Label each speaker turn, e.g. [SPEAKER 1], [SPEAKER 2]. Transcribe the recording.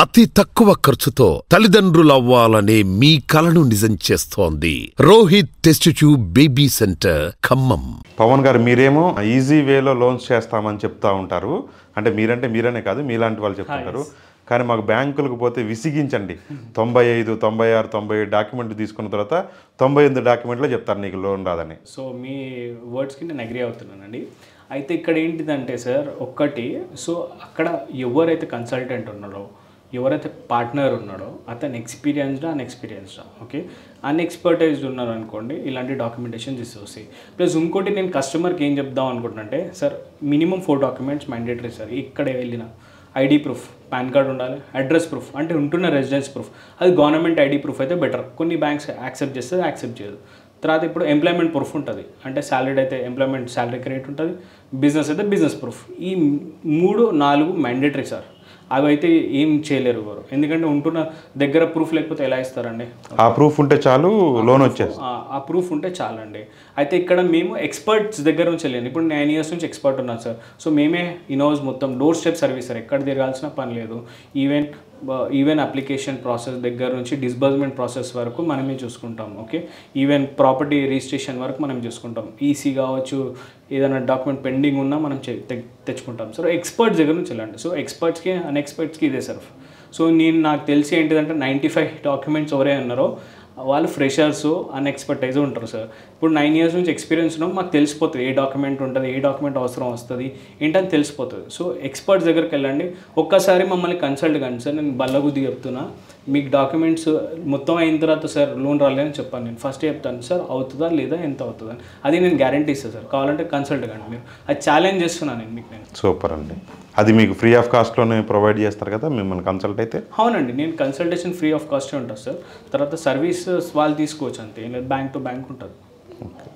[SPEAKER 1] అతి తక్కువ ఖర్చుతో తల్లిదండ్రులవ్వాలనే మీ కలను నిజం చేస్తోంది Rohit test tube baby centre Khammam.
[SPEAKER 2] Pavan గారు మీరేమో ఈజీ వేలో లోన్స్ చేస్తామని చెప్తా ఉంటారు. అంటే మీరనే కాదు, మీలాంటి వాళ్ళు చెప్తుంటారు. కానీ మాకు బ్యాంకులకు పోతే విసిగించండి. 95, 96, 97 డాక్యుమెంట్లు తీసుకున్న తర్వాత 98 డాక్యుమెంట్లో చెప్తారు నీకు లోన్ రాదని.
[SPEAKER 3] సో మీ వర్డ్స్కి నేను అగ్రీ అవుతున్నానండి. అయితే ఇక్కడ ఏంటిదంటే సార్ ఒక్కటి, సో అక్కడ ఎవరైతే కన్సల్టెంట్ ఉన్నాడో, ఎవరైతే పార్ట్నర్ ఉన్నాడో అతను ఎక్స్పీరియన్స్డా అన్ఎక్స్పీరియన్స్డా, ఓకే, అన్ఎక్స్పర్టైజ్డ్ ఉన్నారు అనుకోండి, ఇలాంటి డాక్యుమెంటేషన్ తీసుకొస్తాయి. ప్లస్ ఇంకోటి నేను కస్టమర్కి ఏం చెప్దాం అనుకుంటున్నానంటే, sir minimum 4 documents mandatory sir. ఇక్కడ వెళ్ళిన ఐడి ప్రూఫ్, పాన్ కార్డ్ ఉండాలి, అడ్రస్ ప్రూఫ్ అంటే ఉంటున్న రెసిడెన్స్ ప్రూఫ్, అది గవర్నమెంట్ ఐడి ప్రూఫ్ అయితే బెటర్. కొన్ని బ్యాంక్స్ యాక్సెప్ట్ చేస్తుంది, యాక్సెప్ట్ చేయదు. తర్వాత ఇప్పుడు ఎంప్లాయ్మెంట్ ప్రూఫ్ ఉంటుంది, అంటే శాలరీ అయితే ఎంప్లాయ్మెంట్ శాలరీకి రేట్ ఉంటుంది, బిజినెస్ అయితే బిజినెస్ ప్రూఫ్. ఈ 3, 4 మ్యాండేటరీ సార్. అవి అయితే ఏం చేయలేరు ఎవరు, ఎందుకంటే ఉంటున్న దగ్గర ప్రూఫ్ లేకపోతే ఎలా ఇస్తారండి?
[SPEAKER 2] ఆ ప్రూఫ్ ఉంటే చాలు, లోన్ వచ్చేస్తుంది.
[SPEAKER 3] ఆ ప్రూఫ్ ఉంటే చాలండి. అయితే ఇక్కడ మేము ఎక్స్పర్ట్స్ దగ్గర నుంచి వెళ్ళండి. ఇప్పుడు 9 years నుంచి ఎక్స్పర్ట్ ఉన్నాను సార్. సో మేమే ఇన్హౌస్ మొత్తం డోర్ స్టెప్ సర్వీస్ సార్. ఎక్కడ తిరగాల్సిన పని లేదు. ఈవెన్ అప్లికేషన్ ప్రాసెస్ దగ్గర నుంచి డిస్బర్స్మెంట్ ప్రాసెస్ వరకు మనమే చూసుకుంటాం, ఓకే. ఈవెన్ ప్రాపర్టీ రిజిస్ట్రేషన్ వరకు మనం చూసుకుంటాం. ఈసీ కావచ్చు, ఏదైనా డాక్యుమెంట్ పెండింగ్ ఉన్నా మనం తెచ్చుకుంటాం. సో ఎక్స్పర్ట్స్ దగ్గర నుంచి వెళ్ళండి. సో ఎక్స్పర్ట్స్కి అన్ఎక్స్పర్ట్స్కి ఇదే సార్. సో నాకు తెలిసి ఏంటిదంటే 95 డాక్యుమెంట్స్ ఎవరైనా ఉన్నారో వాళ్ళు ఫ్రెషర్స్, అన్ఎక్స్పర్టైజ్ ఉంటారు సార్. ఇప్పుడు 9 years నుంచి ఎక్స్పీరియన్స్ ఉన్నాం, మాకు తెలిసిపోతుంది ఏ డాక్యుమెంట్ ఉంటుంది, ఏ డాక్యుమెంట్ అవసరం వస్తుంది ఏంటని తెలిసిపోతుంది. సో ఎక్స్పర్ట్స్ దగ్గరికి వెళ్ళండి. ఒక్కసారి మమ్మల్ని కన్సల్ట్ కండి సార్. నేను బల్లగుద్ది చెప్తున్నా, మీకు డాక్యుమెంట్స్ మొత్తం అయిన తర్వాత సార్ లోన్ రాలేదని చెప్పాను. నేను ఫస్ట్ చెప్తాను సార్ అవుతుందా లేదా, ఎంత అవుతుందని. అది నేను గ్యారంటీ ఇస్తాను సార్. కావాలంటే కన్సల్ట్ కండి మీరు. అది ఛాలెంజ్ చేస్తున్నాను నేను మీకు.
[SPEAKER 2] సూపర్ అండి. అది మీకు ఫ్రీ ఆఫ్ కాస్ట్లోనే ప్రొవైడ్ చేస్తారు కదా మిమ్మల్ని కన్సల్ట్ అయితే?
[SPEAKER 3] అవునండి, నేను కన్సల్టేషన్ ఫ్రీ ఆఫ్ కాస్టే ఉంటుంది సార్. తర్వాత సర్వీసెస్ వాళ్ళు తీసుకోవచ్చు అంతే, బ్యాంక్ టు బ్యాంక్ ఉంటుంది.